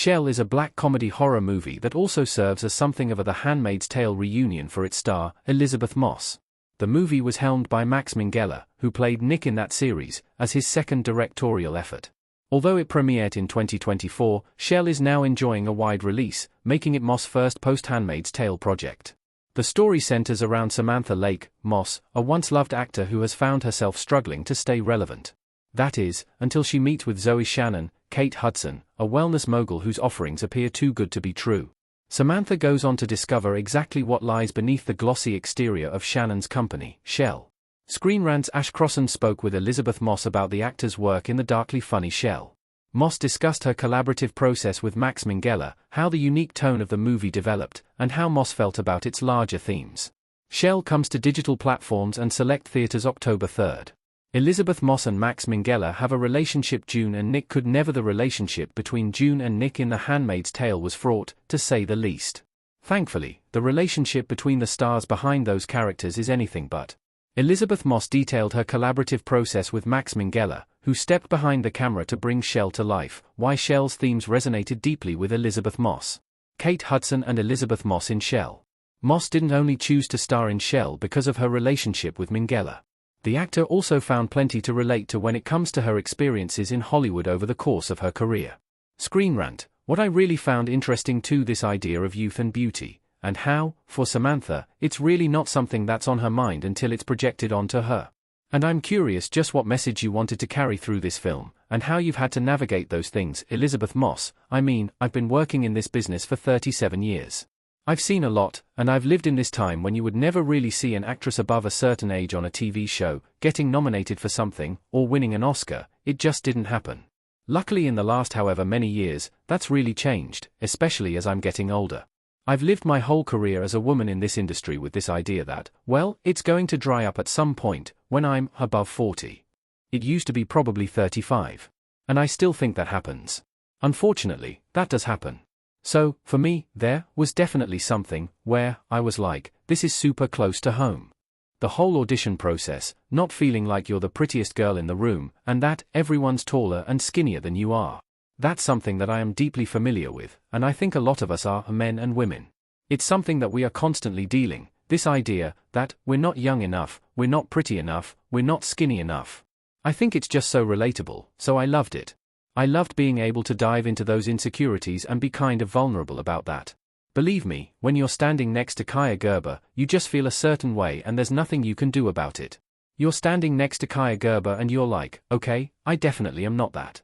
Shell is a black comedy horror movie that also serves as something of a The Handmaid's Tale reunion for its star, Elisabeth Moss. The movie was helmed by Max Minghella, who played Nick in that series, as his second directorial effort. Although it premiered in 2024, Shell is now enjoying a wide release, making it Moss' first post-Handmaid's Tale project. The story centers around Samantha Lake, Moss, a once-loved actor who has found herself struggling to stay relevant. That is, until she meets with Zoe Shannon, Kate Hudson, a wellness mogul whose offerings appear too good to be true. Samantha goes on to discover exactly what lies beneath the glossy exterior of Shannon's company, Shell. Screen Rant's Ash Crossan spoke with Elisabeth Moss about the actor's work in the darkly funny Shell. Moss discussed her collaborative process with Max Minghella, how the unique tone of the movie developed, and how Moss felt about its larger themes. Shell comes to digital platforms and select theaters October 3rd. Elisabeth Moss and Max Minghella have a relationship. June and Nick could never. The relationship between June and Nick in The Handmaid's Tale was fraught, to say the least. Thankfully, the relationship between the stars behind those characters is anything but. Elisabeth Moss detailed her collaborative process with Max Minghella, who stepped behind the camera to bring Shell to life, why Shell's themes resonated deeply with Elisabeth Moss. Kate Hudson and Elisabeth Moss in Shell. Moss didn't only choose to star in Shell because of her relationship with Minghella. The actor also found plenty to relate to when it comes to her experiences in Hollywood over the course of her career. Screen Rant, what I really found interesting too, this idea of youth and beauty, and how, for Samantha, it's really not something that's on her mind until it's projected onto her. And I'm curious just what message you wanted to carry through this film, and how you've had to navigate those things. Elisabeth Moss, I mean, I've been working in this business for 37 years. I've seen a lot, and I've lived in this time when you would never really see an actress above a certain age on a TV show, getting nominated for something, or winning an Oscar. It just didn't happen. Luckily in the last however many years, that's really changed, especially as I'm getting older. I've lived my whole career as a woman in this industry with this idea that, well, it's going to dry up at some point, when I'm above 40. It used to be probably 35. And I still think that happens. Unfortunately, that does happen. So, for me, there was definitely something where I was like, this is super close to home. The whole audition process, not feeling like you're the prettiest girl in the room, and that everyone's taller and skinnier than you are. That's something that I am deeply familiar with, and I think a lot of us are, men and women. It's something that we are constantly dealing, this idea that we're not young enough, we're not pretty enough, we're not skinny enough. I think it's just so relatable, so I loved it. I loved being able to dive into those insecurities and be kind of vulnerable about that. Believe me, when you're standing next to Kaia Gerber, you just feel a certain way and there's nothing you can do about it. You're standing next to Kaia Gerber and you're like, okay, I definitely am not that.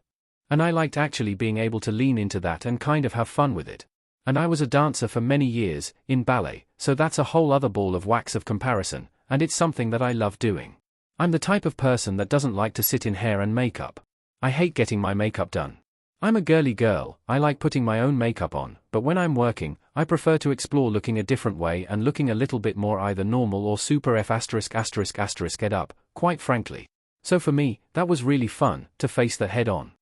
And I liked actually being able to lean into that and kind of have fun with it. And I was a dancer for many years, in ballet, so that's a whole other ball of wax of comparison, and it's something that I love doing. I'm the type of person that doesn't like to sit in hair and makeup. I hate getting my makeup done. I'm a girly girl, I like putting my own makeup on, but when I'm working, I prefer to explore looking a different way and looking a little bit more either normal or super ed up, quite frankly. So for me, that was really fun, to face that head on.